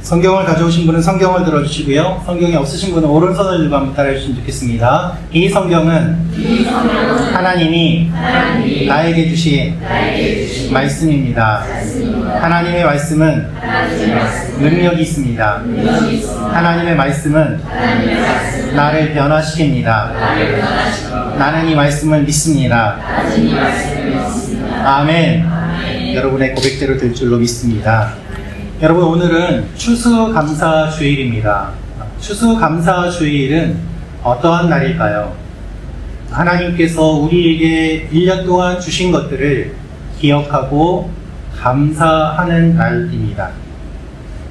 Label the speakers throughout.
Speaker 1: 성경을 가져오신 분은 성경을 들어주시고요. 성경이 없으신 분은 오른손을 들고 한번 따라해 주시면 좋겠습니다. 이 성경은 하나님이 나에게 주신 말씀입니다. 하나님의 말씀은 능력이 있습니다. 하나님의 말씀은 나를 변화시킵니다. 나는 이 말씀을 믿습니다. 아멘. 여러분의 고백대로 될 줄로 믿습니다. 여러분, 오늘은 추수감사주일입니다. 추수감사주일은 어떠한 날일까요? 하나님께서 우리에게 1년 동안 주신 것들을 기억하고 감사하는 날입니다.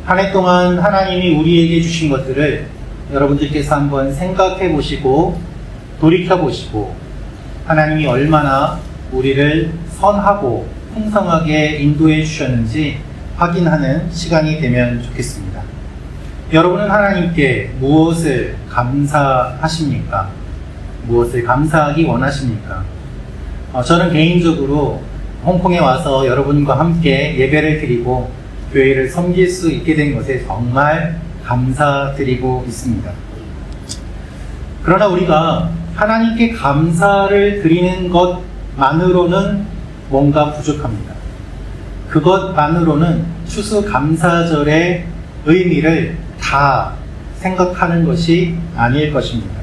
Speaker 1: 한 해 동안 하나님이 우리에게 주신 것들을 여러분들께서 한번 생각해 보시고 돌이켜 보시고 하나님이 얼마나 우리를 선하고 풍성하게 인도해 주셨는지 확인하는 시간이 되면 좋겠습니다. 여러분은 하나님께 무엇을 감사하십니까? 무엇을 감사하기 원하십니까? 저는 개인적으로 홍콩에 와서 여러분과 함께 예배를 드리고 교회를 섬길 수 있게 된 것에 정말 감사드리고 있습니다. 그러나 우리가 하나님께 감사를 드리는 것만으로는 뭔가 부족합니다. 그것만으로는 추수감사절의 의미를 다 생각하는 것이 아닐 것입니다.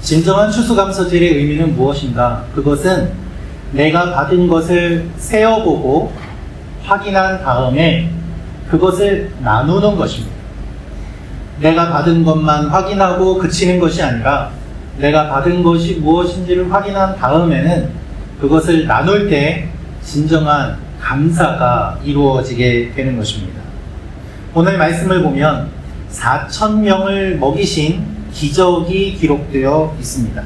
Speaker 1: 진정한 추수감사절의 의미는 무엇인가? 그것은 내가 받은 것을 세어보고 확인한 다음에 그것을 나누는 것입니다. 내가 받은 것만 확인하고 그치는 것이 아니라 내가 받은 것이 무엇인지를 확인한 다음에는 그것을 나눌 때 진정한 감사가 이루어지게 되는 것입니다. 오늘 말씀을 보면 4,000명을 먹이신 기적이 기록되어 있습니다.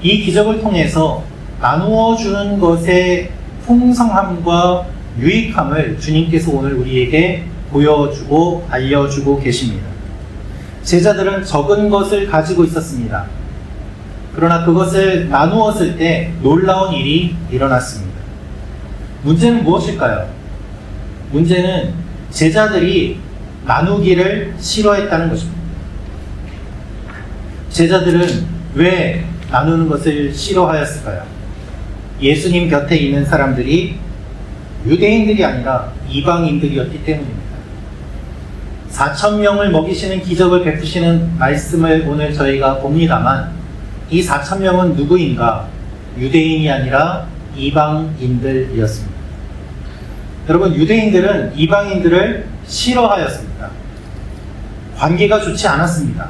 Speaker 1: 이 기적을 통해서 나누어 주는 것의 풍성함과 유익함을 주님께서 오늘 우리에게 보여주고 알려주고 계십니다. 제자들은 적은 것을 가지고 있었습니다. 그러나 그것을 나누었을 때 놀라운 일이 일어났습니다. 문제는 무엇일까요? 문제는 제자들이 나누기를 싫어했다는 것입니다. 제자들은 왜 나누는 것을 싫어하였을까요? 예수님 곁에 있는 사람들이 유대인들이 아니라 이방인들이었기 때문입니다. 4,000명을 먹이시는 기적을 베푸시는 말씀을 오늘 저희가 봅니다만 이 4,000명은 누구인가? 유대인이 아니라 이방인들이었습니다. 여러분, 유대인들은 이방인들을 싫어하였습니다. 관계가 좋지 않았습니다.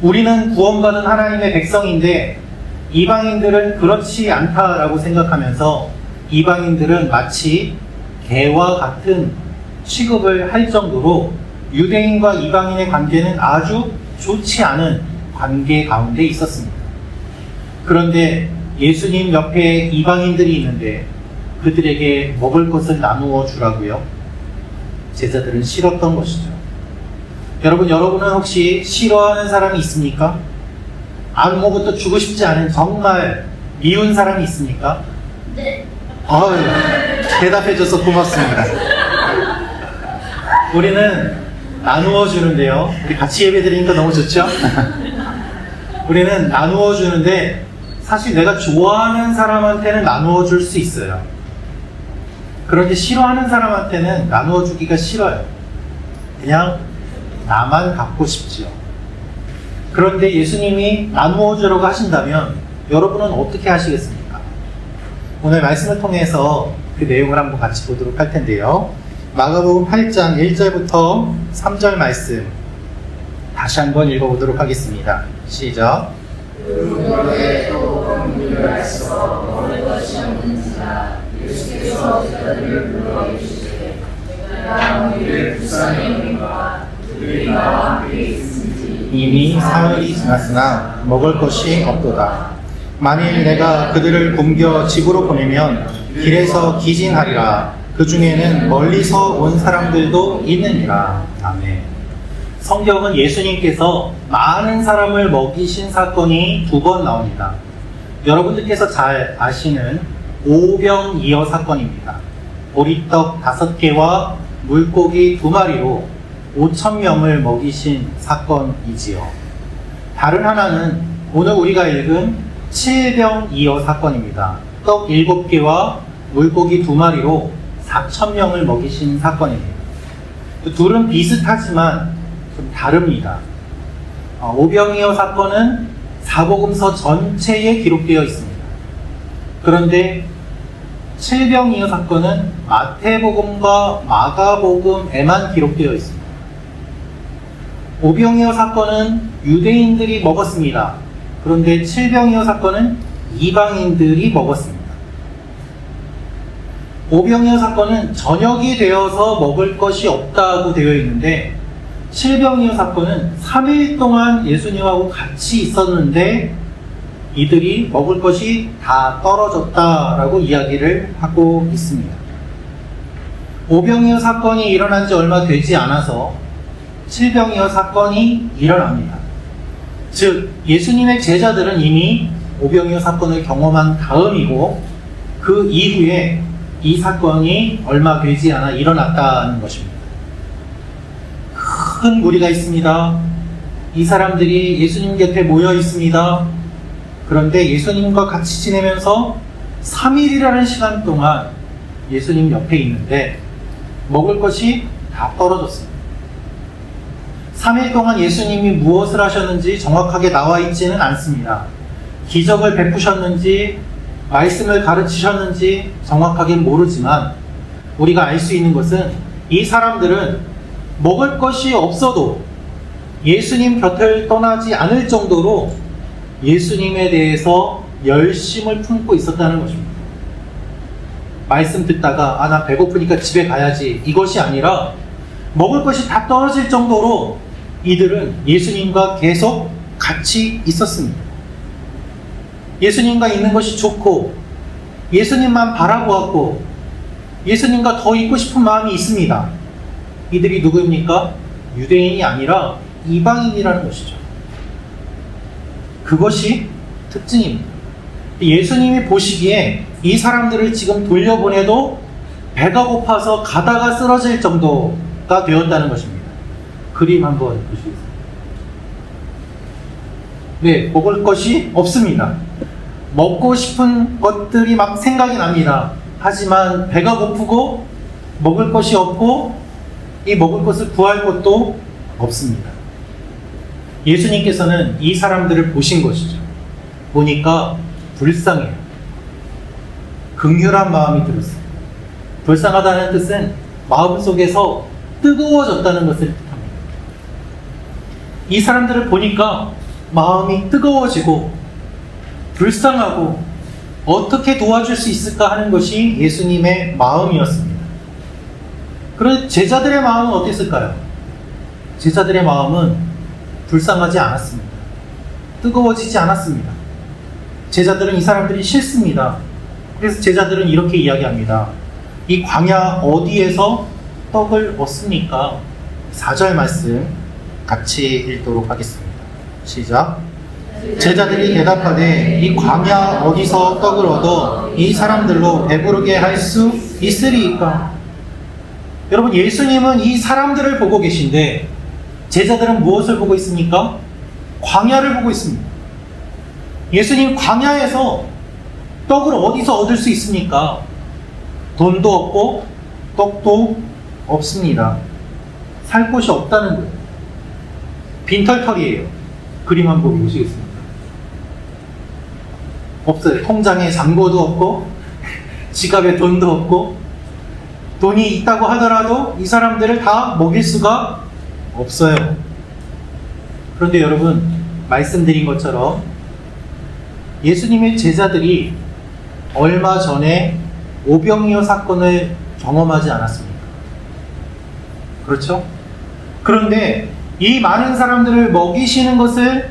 Speaker 1: 우리는 구원받은 하나님의 백성인데 이방인들은 그렇지 않다라고 생각하면서 이방인들은 마치 개와 같은 취급을 할 정도로 유대인과 이방인의 관계는 아주 좋지 않은 관계 가운데 있었습니다. 그런데 예수님 옆에 이방인들이 있는데 그들에게 먹을 것을 나누어 주라고요? 제자들은 싫었던 것이죠. 여러분은 혹시 싫어하는 사람이 있습니까? 아무것도 주고 싶지 않은 정말 미운 사람이 있습니까?
Speaker 2: 네.
Speaker 1: 대답해줘서 고맙습니다. 우리는 나누어 주는데요. 우리 같이 예배 드리니까 너무 좋죠? 우리는 나누어 주는데 사실 내가 좋아하는 사람한테는 나누어 줄 수 있어요. 그런데 싫어하는 사람한테는 나누어 주기가 싫어요. 그냥 나만 갖고 싶지요. 그런데 예수님이 나누어 주라고 하신다면 여러분은 어떻게 하시겠습니까? 오늘 말씀을 통해서 그 내용을 한번 같이 보도록 할 텐데요. 마가복음 8장 1절부터 3절 말씀 다시 한번 읽어보도록 하겠습니다. 시작. 이미 사흘이 지났으나 먹을 것이 없도다. 만일 내가 그들을 굶겨 집으로 보내면 길에서 기진하리라. 그 중에는 멀리서 온 사람들도 있느니라. 아멘. 성경은 예수님께서 많은 사람을 먹이신 사건이 2번 나옵니다. 여러분들께서 잘 아시는 오병이어 사건입니다. 보리떡 5개와 물고기 2마리로 5,000명을 먹이신 사건이지요. 다른 하나는 오늘 우리가 읽은 7병2여 사건입니다. 떡 7개와 물고기 2마리로 4,000명을 먹이신 사건입니다. 둘은 비슷하지만 좀 다릅니다. 5병이어 사건은 사복음서 전체에 기록되어 있습니다. 그런데 7병이어 사건은 마태복음과 마가복음에만 기록되어 있습니다. 5병이어 사건은 유대인들이 먹었습니다. 그런데 7병이어 사건은 이방인들이 먹었습니다. 5병이어 사건은 저녁이 되어서 먹을 것이 없다고 되어 있는데 7병이어 사건은 3일 동안 예수님하고 같이 있었는데 이들이 먹을 것이 다 떨어졌다라고 이야기를 하고 있습니다. 5병이어 사건이 일어난 지 얼마 되지 않아서 7병이어 사건이 일어납니다. 즉 예수님의 제자들은 이미 5병이어 사건을 경험한 다음이고 그 이후에 이 사건이 얼마 되지 않아 일어났다는 것입니다. 큰 무리가 있습니다. 이 사람들이 예수님 곁에 모여 있습니다. 그런데 예수님과 같이 지내면서 3일이라는 시간 동안 예수님 옆에 있는데 먹을 것이 다 떨어졌습니다. 3일 동안 예수님이 무엇을 하셨는지 정확하게 나와 있지는 않습니다. 기적을 베푸셨는지 말씀을 가르치셨는지 정확하게 모르지만 우리가 알 수 있는 것은 이 사람들은 먹을 것이 없어도 예수님 곁을 떠나지 않을 정도로 예수님에 대해서 열심을 품고 있었다는 것입니다. 말씀 듣다가 나 배고프니까 집에 가야지 이것이 아니라 먹을 것이 다 떨어질 정도로 이들은 예수님과 계속 같이 있었습니다. 예수님과 있는 것이 좋고 예수님만 바라보았고 예수님과 더 있고 싶은 마음이 있습니다. 이들이 누구입니까? 유대인이 아니라 이방인이라는 것이죠. 그것이 특징입니다. 예수님이 보시기에 이 사람들을 지금 돌려보내도 배가 고파서 가다가 쓰러질 정도가 되었다는 것입니다. 그림 한번 보시겠습니다. 네, 먹을 것이 없습니다. 먹고 싶은 것들이 막 생각이 납니다. 하지만 배가 고프고 먹을 것이 없고 이 먹을 것을 구할 것도 없습니다. 예수님께서는 이 사람들을 보신 것이죠. 보니까 불쌍해요. 긍휼한 마음이 들었어요. 불쌍하다는 뜻은 마음속에서 뜨거워졌다는 것을 뜻합니다. 이 사람들을 보니까 마음이 뜨거워지고 불쌍하고 어떻게 도와줄 수 있을까 하는 것이 예수님의 마음이었습니다. 그런데 제자들의 마음은 어땠을까요? 제자들의 마음은 불쌍하지 않았습니다. 뜨거워지지 않았습니다. 제자들은 이 사람들이 싫습니다. 그래서 제자들은 이렇게 이야기합니다. 이 광야 어디에서 떡을 얻습니까? 4절 말씀 같이 읽도록 하겠습니다. 시작. 제자들이 대답하되 이 광야 어디서 떡을 얻어 이 사람들로 배부르게 할 수 있으리이까? 여러분, 예수님은 이 사람들을 보고 계신데 제자들은 무엇을 보고 있습니까? 광야를 보고 있습니다. 예수님, 광야에서 떡을 어디서 얻을 수 있습니까? 돈도 없고 떡도 없습니다. 살 곳이 없다는 거예요. 빈털털이에요. 그림 한번 보시겠습니다. 없어요. 통장에 잔고도 없고 지갑에 돈도 없고 돈이 있다고 하더라도 이 사람들을 다 먹일 수가 없어요. 그런데 여러분, 말씀드린 것처럼 예수님의 제자들이 얼마 전에 오병이어 사건을 경험하지 않았습니까? 그렇죠? 그런데 이 많은 사람들을 먹이시는 것을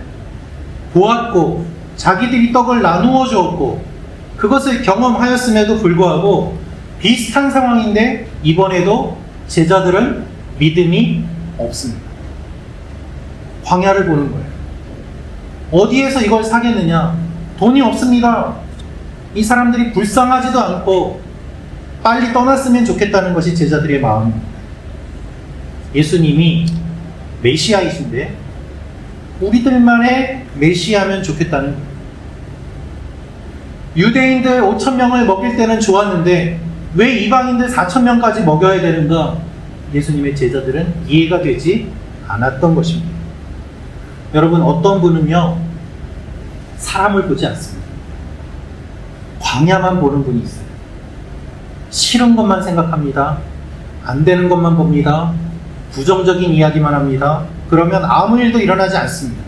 Speaker 1: 보았고 자기들이 떡을 나누어 주었고 그것을 경험하였음에도 불구하고 비슷한 상황인데 이번에도 제자들은 믿음이 없습니다. 광야를 보는 거예요. 어디에서 이걸 사겠느냐? 돈이 없습니다. 이 사람들이 불쌍하지도 않고 빨리 떠났으면 좋겠다는 것이 제자들의 마음입니다. 예수님이 메시아이신데 우리들만의 메시아면 좋겠다는 거예요. 유대인들 5,000명을 먹일 때는 좋았는데 왜 이방인들 4,000명까지 먹여야 되는가? 예수님의 제자들은 이해가 되지 않았던 것입니다. 여러분, 어떤 분은요, 사람을 보지 않습니다. 광야만 보는 분이 있어요. 싫은 것만 생각합니다. 안 되는 것만 봅니다. 부정적인 이야기만 합니다. 그러면 아무 일도 일어나지 않습니다.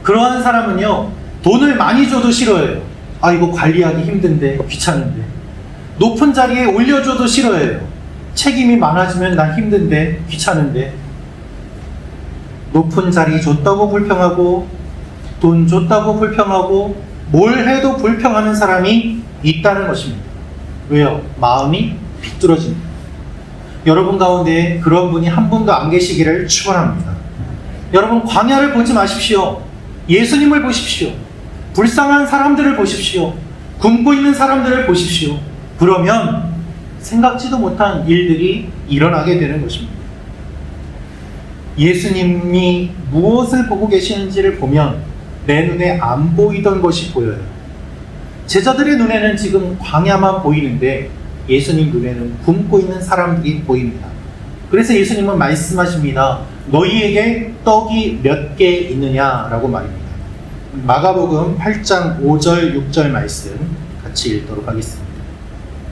Speaker 1: 그러한 사람은요, 돈을 많이 줘도 싫어해요. 아, 이거 관리하기 힘든데, 귀찮은데. 높은 자리에 올려줘도 싫어해요. 책임이 많아지면 난 힘든데, 귀찮은데. 높은 자리 줬다고 불평하고, 돈 줬다고 불평하고, 뭘 해도 불평하는 사람이 있다는 것입니다. 왜요? 마음이 비뚤어집니다. 여러분 가운데 그런 분이 한 분도 안 계시기를 축원합니다. 여러분, 광야를 보지 마십시오. 예수님을 보십시오. 불쌍한 사람들을 보십시오. 굶고 있는 사람들을 보십시오. 그러면 생각지도 못한 일들이 일어나게 되는 것입니다. 예수님이 무엇을 보고 계시는지를 보면 내 눈에 안 보이던 것이 보여요. 제자들의 눈에는 지금 광야만 보이는데 예수님 눈에는 굶고 있는 사람들이 보입니다. 그래서 예수님은 말씀하십니다. 너희에게 떡이 몇 개 있느냐라고 말입니다. 마가복음 8장 5절 6절 말씀 같이 읽도록 하겠습니다.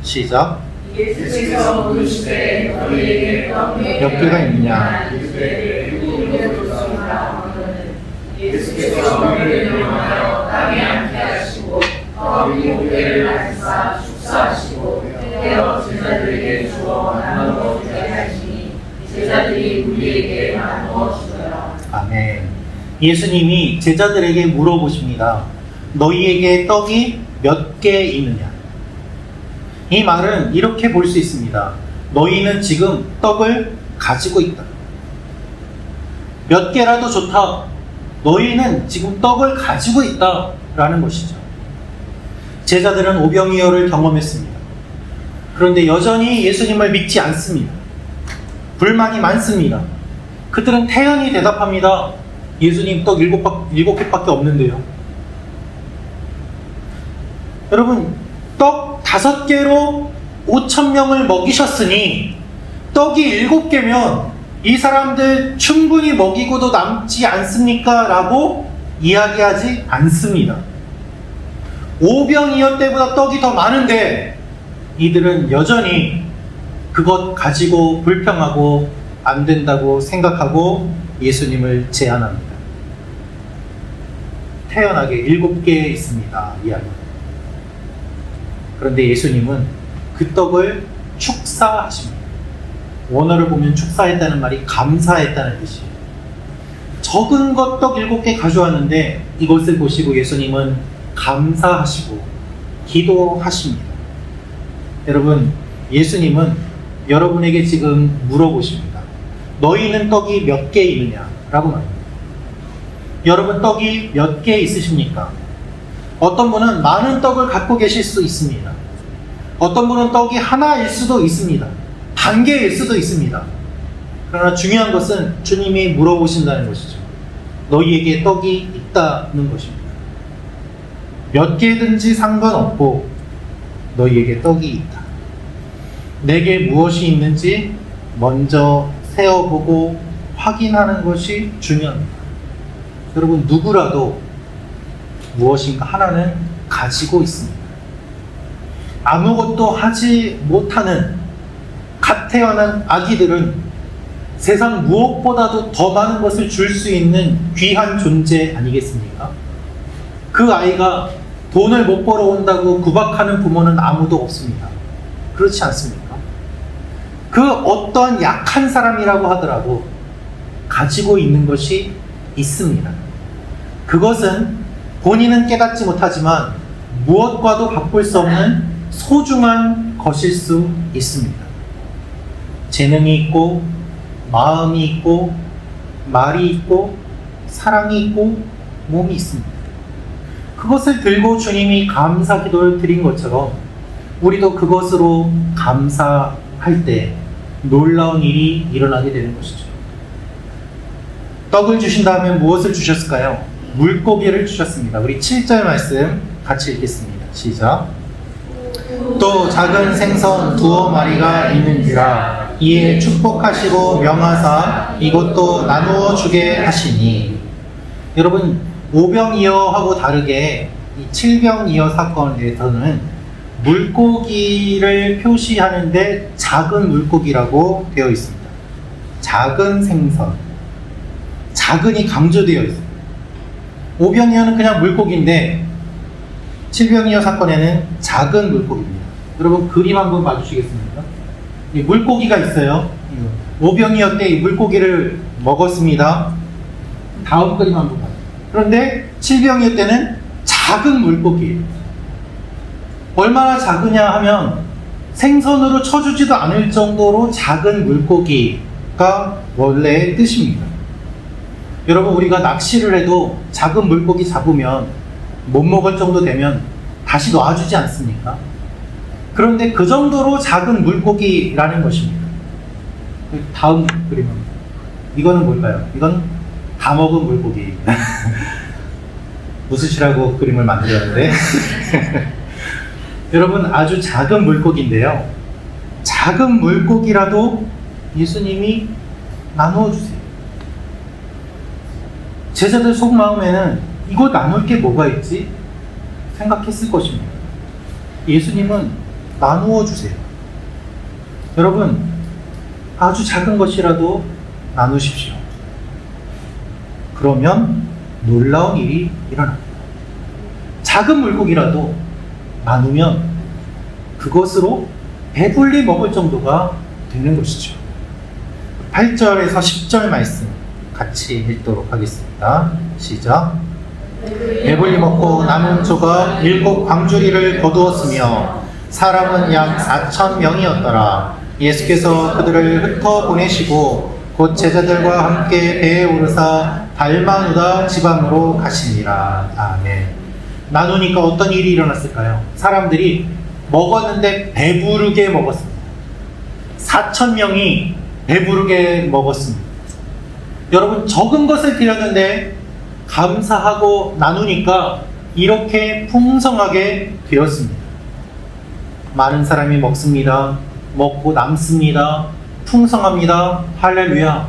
Speaker 1: 시작.
Speaker 2: 예수께서 물으시되 너희에게 떡
Speaker 1: 몇 개가 있느냐?
Speaker 2: 예수께서 그를 명하여 땅에 앉게 하시고 떡 7개를 가져사 축사하시고 떼어 제자들에게 주어 나누어 주게 하시니 제자들이 우리에게 나누어 주더라.
Speaker 1: 아멘. 예수님이 제자들에게 물어보십니다. 너희에게 떡이 몇 개 있느냐? 이 말은 이렇게 볼 수 있습니다. 너희는 지금 떡을 가지고 있다. 몇 개라도 좋다. 너희는 지금 떡을 가지고 있다. 라는 것이죠. 제자들은 오병이어를 경험했습니다. 그런데 여전히 예수님을 믿지 않습니다. 불만이 많습니다. 그들은 태연히 대답합니다. 예수님, 떡 7개밖에 없는데요. 여러분, 떡 5개로 5,000명을 먹이셨으니 떡이 7개면 이 사람들 충분히 먹이고도 남지 않습니까? 라고 이야기하지 않습니다. 오병이어 때보다 떡이 더 많은데 이들은 여전히 그것 가지고 불평하고 안 된다고 생각하고 예수님을 제안합니다. 태연하게 7개 있습니다. 이야기. 그런데 예수님은 그 떡을 축사하십니다. 원어를 보면 축사했다는 말이 감사했다는 뜻이에요. 적은 것 떡 7개 가져왔는데 이것을 보시고 예수님은 감사하시고 기도하십니다. 여러분, 예수님은 여러분에게 지금 물어보십니다. 너희는 떡이 몇 개 있느냐? 라고 말합니다. 여러분, 떡이 몇 개 있으십니까? 어떤 분은 많은 떡을 갖고 계실 수 있습니다. 어떤 분은 떡이 하나일 수도 있습니다. 반 개일 수도 있습니다. 그러나 중요한 것은 주님이 물어보신다는 것이죠. 너희에게 떡이 있다는 것입니다. 몇 개든지 상관없고 너희에게 떡이 있다. 내게 무엇이 있는지 먼저 세어보고 확인하는 것이 중요합니다. 여러분, 누구라도 무엇인가 하나는 가지고 있습니다. 아무것도 하지 못하는 갓 태어난 아기들은 세상 무엇보다도 더 많은 것을 줄 수 있는 귀한 존재 아니겠습니까? 그 아이가 돈을 못 벌어온다고 구박하는 부모는 아무도 없습니다. 그렇지 않습니까? 그 어떠한 약한 사람이라고 하더라도 가지고 있는 것이 있습니다. 그것은 본인은 깨닫지 못하지만 무엇과도 바꿀 수 없는 소중한 것일 수 있습니다. 재능이 있고, 마음이 있고, 말이 있고, 사랑이 있고, 몸이 있습니다. 그것을 들고 주님이 감사 기도를 드린 것처럼 우리도 그것으로 감사할 때 놀라운 일이 일어나게 되는 것이죠. 떡을 주신 다음에 무엇을 주셨을까요? 물고기를 주셨습니다. 우리 7절 말씀 같이 읽겠습니다. 시작. 또 작은 생선 2마리가 있는지라 이에 축복하시고 명하사 이것도 나누어 주게 하시니. 여러분, 오병이어하고 다르게 이 칠병이어 사건에서는 물고기를 표시하는데 작은 물고기라고 되어 있습니다. 작은 생선, 작은이 강조되어 있습니다. 오병이어는 그냥 물고기인데 칠병이어 사건에는 작은 물고기입니다. 여러분, 그림 한번 봐주시겠습니까? 이 물고기가 있어요. 오병이어 때 이 물고기를 먹었습니다. 다음 그림 한번 봐요. 그런데 칠병이어 때는 작은 물고기예요. 얼마나 작으냐 하면 생선으로 쳐주지도 않을 정도로 작은 물고기가 원래의 뜻입니다. 여러분, 우리가 낚시를 해도 작은 물고기 잡으면 못 먹을 정도 되면 다시 놔주지 않습니까? 그런데 그 정도로 작은 물고기라는 것입니다. 다음 그림은 이거는 뭘까요? 이건 다 먹은 물고기입니다. 웃으시라고 그림을 만들었는데 여러분, 아주 작은 물고기인데요. 작은 물고기라도 예수님이 나누어 주세요. 제자들 속마음에는 이거 나눌 게 뭐가 있지? 생각했을 것입니다. 예수님은 나누어 주세요. 여러분, 아주 작은 것이라도 나누십시오. 그러면 놀라운 일이 일어납니다. 작은 물고기라도 나누면 그것으로 배불리 먹을 정도가 되는 것이죠. 8절에서 10절 말씀 같이 읽도록 하겠습니다. 시작. 배불리 먹고 남은 조각 7 광주리를 거두었으며 사람은 약 4,000명이었더라. 예수께서 그들을 흩어 보내시고 곧 제자들과 함께 배에 오르사 달마누다 지방으로 가시니라. 아멘. 나누니까 어떤 일이 일어났을까요? 사람들이 먹었는데 배부르게 먹었습니다. 4,000명이 배부르게 먹었습니다. 여러분, 적은 것을 드렸는데 감사하고 나누니까 이렇게 풍성하게 되었습니다. 많은 사람이 먹습니다. 먹고 남습니다. 풍성합니다. 할렐루야.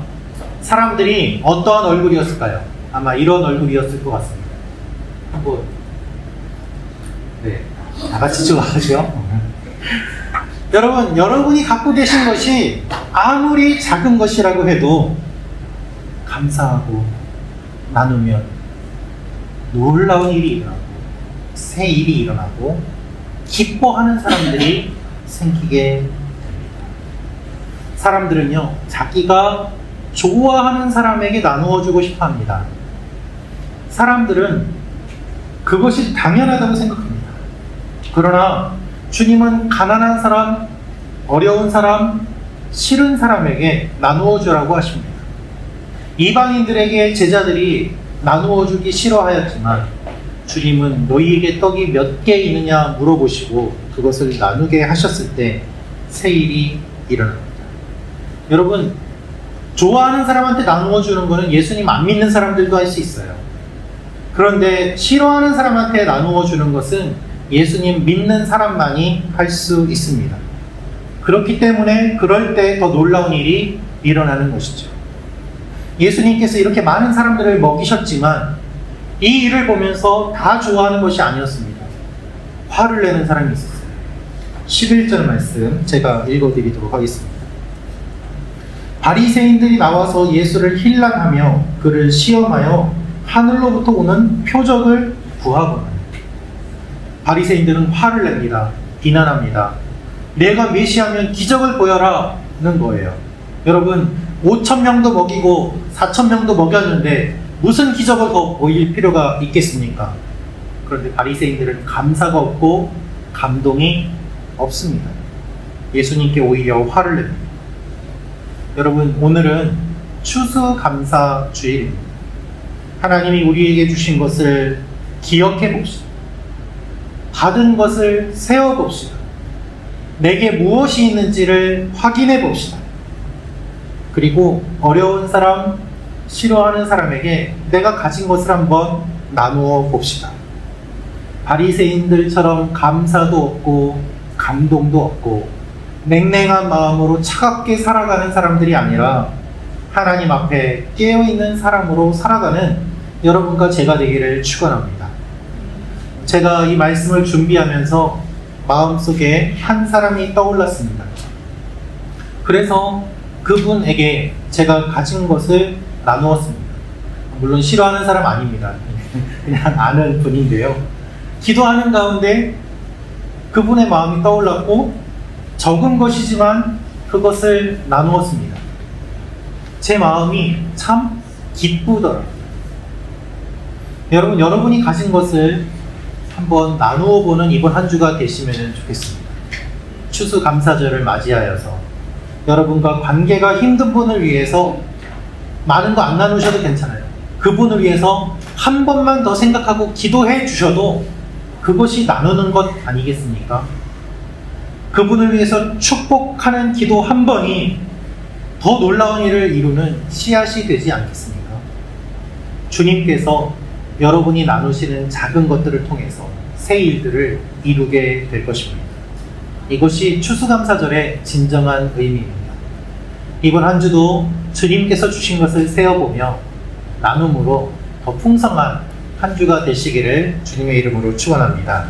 Speaker 1: 사람들이 어떠한 얼굴이었을까요? 아마 이런 얼굴이었을 것 같습니다. 한번, 네, 다 같이 좋아하죠? 여러분, 여러분이 갖고 계신 것이 아무리 작은 것이라고 해도 감사하고 나누면 놀라운 일이 일어나고 새 일이 일어나고 기뻐하는 사람들이 생기게 됩니다. 사람들은요, 자기가 좋아하는 사람에게 나누어 주고 싶어 합니다. 사람들은 그것이 당연하다고 생각합니다. 그러나 주님은 가난한 사람, 어려운 사람, 싫은 사람에게 나누어 주라고 하십니다. 이방인들에게 제자들이 나누어 주기 싫어하였지만 주님은 너희에게 떡이 몇 개 있느냐 물어보시고 그것을 나누게 하셨을 때 새 일이 일어납니다. 여러분, 좋아하는 사람한테 나누어 주는 것은 예수님 안 믿는 사람들도 할 수 있어요. 그런데 싫어하는 사람한테 나누어 주는 것은 예수님 믿는 사람만이 할 수 있습니다. 그렇기 때문에 그럴 때 더 놀라운 일이 일어나는 것이죠. 예수님께서 이렇게 많은 사람들을 먹이셨지만 이 일을 보면서 다 좋아하는 것이 아니었습니다. 화를 내는 사람이 있었어요. 11절 말씀 제가 읽어드리도록 하겠습니다. 바리새인들이 나와서 예수를 힐난하며 그를 시험하여 하늘로부터 오는 표적을 구하거나. 바리새인들은 화를 냅니다. 비난합니다. 내가 메시아면 기적을 보여라는 거예요. 여러분, 5,000명도 먹이고 4,000명도 먹였는데 무슨 기적을 더 보일 필요가 있겠습니까? 그런데 바리새인들은 감사가 없고 감동이 없습니다. 예수님께 오히려 화를 냅니다. 여러분, 오늘은 추수감사주일입니다. 하나님이 우리에게 주신 것을 기억해 봅시다. 받은 것을 세어 봅시다. 내게 무엇이 있는지를 확인해 봅시다. 그리고 어려운 사람, 싫어하는 사람에게 내가 가진 것을 한번 나누어 봅시다. 바리새인들처럼 감사도 없고 감동도 없고 냉랭한 마음으로 차갑게 살아가는 사람들이 아니라 하나님 앞에 깨어있는 사람으로 살아가는 여러분과 제가 되기를 축원합니다. 제가 이 말씀을 준비하면서 마음속에 한 사람이 떠올랐습니다. 그래서 그분에게 제가 가진 것을 나누었습니다. 물론 싫어하는 사람 아닙니다. 그냥 아는 분인데요. 기도하는 가운데 그분의 마음이 떠올랐고 적은 것이지만 그것을 나누었습니다. 제 마음이 참 기쁘더라고요. 여러분, 여러분이 가진 것을 한번 나누어 보는 이번 한 주가 되시면 좋겠습니다. 추수감사절을 맞이하여서 여러분과 관계가 힘든 분을 위해서 많은 거 안 나누셔도 괜찮아요. 그분을 위해서 한 번만 더 생각하고 기도해 주셔도 그것이 나누는 것 아니겠습니까? 그분을 위해서 축복하는 기도 한 번이 더 놀라운 일을 이루는 씨앗이 되지 않겠습니까? 주님께서 여러분이 나누시는 작은 것들을 통해서 새 일들을 이루게 될 것입니다. 이것이 추수감사절의 진정한 의미입니다. 이번 한 주도 주님께서 주신 것을 세어보며 나눔으로 더 풍성한 한 주가 되시기를 주님의 이름으로 축원합니다.